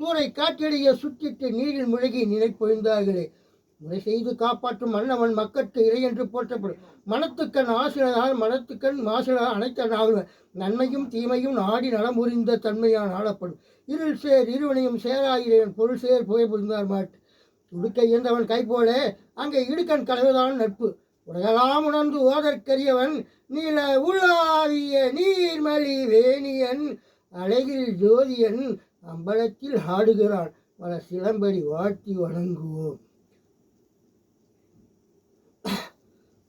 சூறை காற்றடிய சுற்றிட்டு நீரில் முழுகி நினைப்பொழிந்தார்களே. முறை செய்து காப்பாற்றும் மன்னவன் மக்கட்கு இறை என்று போற்றப்படும். மனத்துக்கண் ஆசிரியனால் மனத்துக்கண் மாசினால் அனைத்த நாளும் நன்மையும் தீமையும் நாடி நலம் புரிந்த தன்மையான் ஆளப்படும். இருள் சேர் இருவனையும் சேராயிரன் பொருள் சேர் புகை புரிந்தார் மாட்டு. உடுக்க இயந்தவன் கை போல அங்கே இடுக்கண் கலவுதான் நட்பு. உலகெல்லாம் உணர்ந்து ஓதற்கரியவன் நீல உலாவிய நீர்மலி வேணியன் அழகில் ஜோதியன் அம்பலத்தில் ஆடுகிறான். பல சிலம்படி வாழ்த்தி வணங்குவோம்.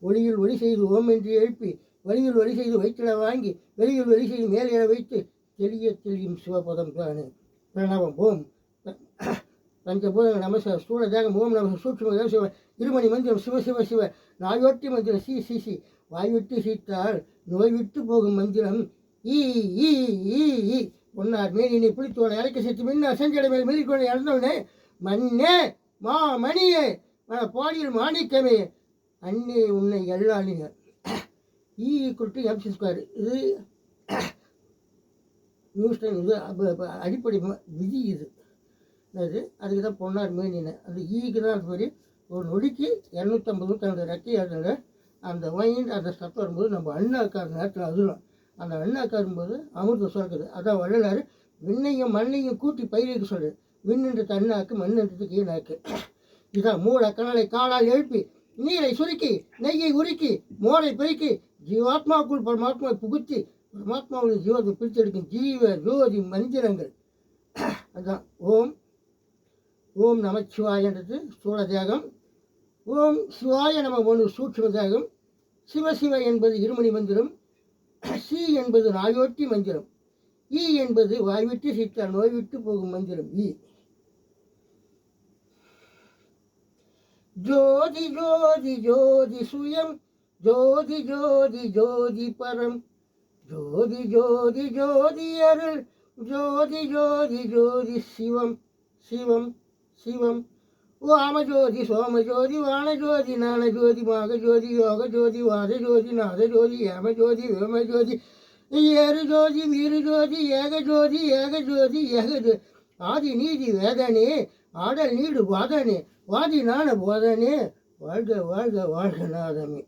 ஒளியில் ஒளி செய்து ஓம் என்று எழுப்பி வழியில் ஒளி செய்து வைத்திட வாங்கி வெளியில் ஒளி செய்து மேல் எழ வைத்து தெளிய தெளியும் சிவபதம் தானே. பிரணவம் ஓம் பஞ்சபூதங்கள் நமச ஸ்தூல தேகம் ஓம் நமச சூட்சும சிவ இருமணி மந்திரம் சிவ சிவ சிவ நாயொட்டி மந்திரம் சி சி சி வாய்விட்டு சீத்தால் நோய் விட்டு போகும் மந்திரம் ஈ ஈ ஈ ஈ பொன்னார் மேனினை புளித்தோட இறக்க சேர்த்து மின்ன செஞ்சடை மேல் மெல்லிக்கொண்டை இறந்தவனே மண்ணே மா மணியே பாடியில் மாணிக்கமே அன்னே உன்னை எல்லாளினர். E equal to MC square. இது நியூஸ்டன் இது அடிப்படை விதி. இது அது அதுக்கு தான் பொன்னார் மேனினை அந்த ஈக்கு தான் அது மாதிரி ஒரு நொடிக்கு 250 ரெக்கை இருந்தாங்க. அந்த வைண்ட் அந்த சத்தம் வரும்போது நம்ம அண்ணாக்கார நேரத்தில் அதுலாம் அந்த அண்ணாக்காரும்போது அமிர்தம் சுரக்குது. அதான் வள்ளலார் விண்ணையும் மண்ணையும் கூட்டி பயிருக்கு சொல்கிறது. விண்ணுன்றது அண்ணாக்கு மண்ணுன்றதுக்கு ஈனாக்கு. இதான் மூல கனலை காலால் எழுப்பி நீரை சுருக்கி நெய்யை உருக்கி மோரை பெருக்கி ஜீவாத்மாவுக்குள் பரமாத்மா புகுத்தி பரமாத்மாவுடைய ஜீவத்தை பிரித்தெடுக்கும் ஜீவ ஜோதி மந்திரங்கள். அதுதான் ஓம் ஓம் நமச்சிவாயன்றது ஸ்தூல தேகம். ஓம் சிவாய நம ஒன்று சூட்சும தேகம். சிவசிவ என்பது இருமணி மந்திரம். சி என்பது நாயொட்டி மந்திரம். ஈ என்பது வாய்விட்டு சித்தால் நோய் விட்டு போகும் மந்திரம். ஈ ஜோதி ஜோதி ஜோதி சுயம் ஜோதி ஜோதி ஜோதி பரம் ஜோதி ஜோதி ஜோதி அருள் ஜோதி ஜோதி ஜோதி சிவம் சிவம் சிவம் வாமஜோதி சோமஜோதி வானஜோதி ஞானஜோதி மாகஜோதி யோகஜோதி வாதஜோதி நாதஜோதி ஏமஜோதி வேமஜோதி ஏறுஜோதி வீருஜோதி ஏகஜோதி ஏகஜோதி ஏகஜோதி ஆதி நீதி வேதனே ஆடல் நீடு வாதனே வாதி நான போதனே வாழ்க வாழ்க வாழ்க நாதமே.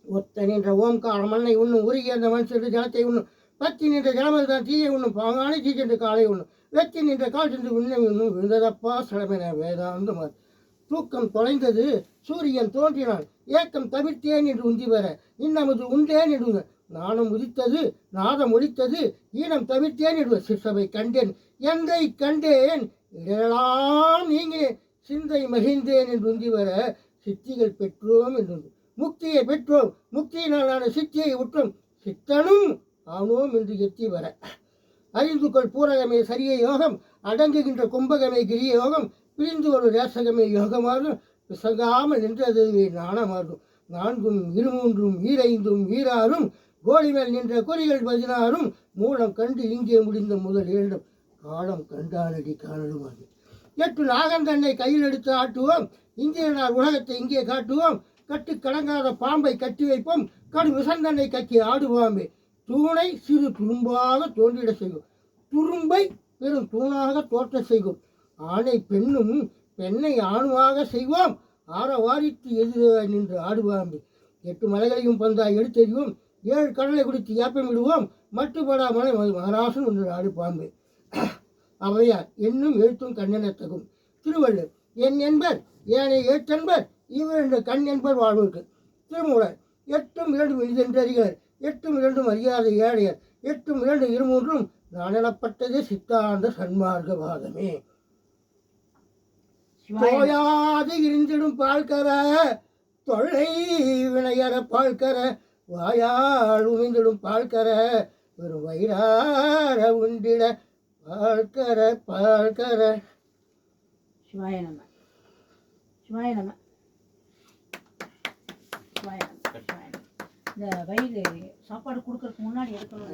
ஒத்த நின்ற ஓம்கார மண்ணை உண்ணும் உருகி அந்த மண் சென்று ஜலத்தை உண்ணும் பத்தி நின்ற ஜலமது தான் தீயை உண்ணும் பாங்கானை தீ சென்று காலை உண்ணும் வெற்றி நின்ற கால் சென்று உண்ணை உண்ணும் விழுந்ததப்பா சிலமென வேதாந்தம். தூக்கம் தொலைந்தது சூரியன் தோன்றினான் ஏக்கம் தவிர்த்தேன் என்று உந்தி வர இன்னமது உண்டேன் என்று நானும் உதித்தது நாதம் ஒழித்தது ஈனம் தவிர்த்தேன் என்று சிற்சபை கண்டேன் எந்தை கண்டேன் இடரெல்லாம் நீங்கே சிந்தை மகிழ்ந்தேன் என்று உந்தி வர சித்திகள் பெற்றோம் என்று முக்தியை பெற்றோம் முக்தியினாலான சித்தியை உற்றோம் சித்தனும் ஆனோம் என்று எத்தி வர அறிந்து கொள் பூரகமே சரிய யோகம் அடங்குகின்ற கும்பகமே கிரிய யோகம் பிரிந்து ஒரு ரேசகமே யோகமாகும் பிசங்காமல் நின்றதுவே நாணமாகும் நான்கும் இருமூன்றும் ஈரைந்தும் ஈராறும் கோழி மேல் நின்ற குறிகள் 16 மூலம் கண்டு இங்கே முடிந்த முதல் 2 காலம் கண்டானடி காணலுமாகும். 8 நாகந்தன்னை கையில் எடுத்து ஆட்டுவோம் இந்தியனார் உலகத்தை இங்கே காட்டுவோம் கட்டு கலங்காத பாம்பை கட்டி வைப்போம் கடு விசந்தன்னை கட்டி ஆடுவாமே தூணை சிறு துரும்பாக தோன்றிட செய்யும் துரும்பை பெரும் தூணாக தோற்ற செய்வோம் ஆணை பெண்ணும் பெண்ணை ஆணுவாக செய்வோம் ஆரவாரித்து எதிராக நின்று ஆடுவாமே 8 மலைகளையும் பந்தாய் எடுத்தெறிவோம் 7 கடலை குடித்து ஏப்பம் விடுவோம் மட்டுப்படா மலை மகராசன் ஒன்று ஆடு பாம்பு. அவையார் என்னும் எழுத்தும் கண்ணெனத்தகும். திருவள்ளுவர் என் என்பர் ஏனைய ஏற்றென்பர் இவர் கண் என்பர் வாழ்வுக்கு. திருமூலர் 8ம் 2 இனிதென்றறிகர் 8ம் 2 அறியாத ஏழையர் 8ம் 2 இருமூன்றும் நான் எனப்பட்டது சித்தாந்த சன்மார்க்கவாதமே. தோயாது இருந்திடும் பால்கர தொல்லை வினையற பால்கர வாயால் உமிழ்ந்திடும் பால்கர ஒரு வயிறார உண்டிட பால்கர பால்கர. சிவாய நம சிவாய நம சிவாய நம. இந்த வயிறு சாப்பாடு கொடுக்கறதுக்கு முன்னாடி எடுக்கணும்.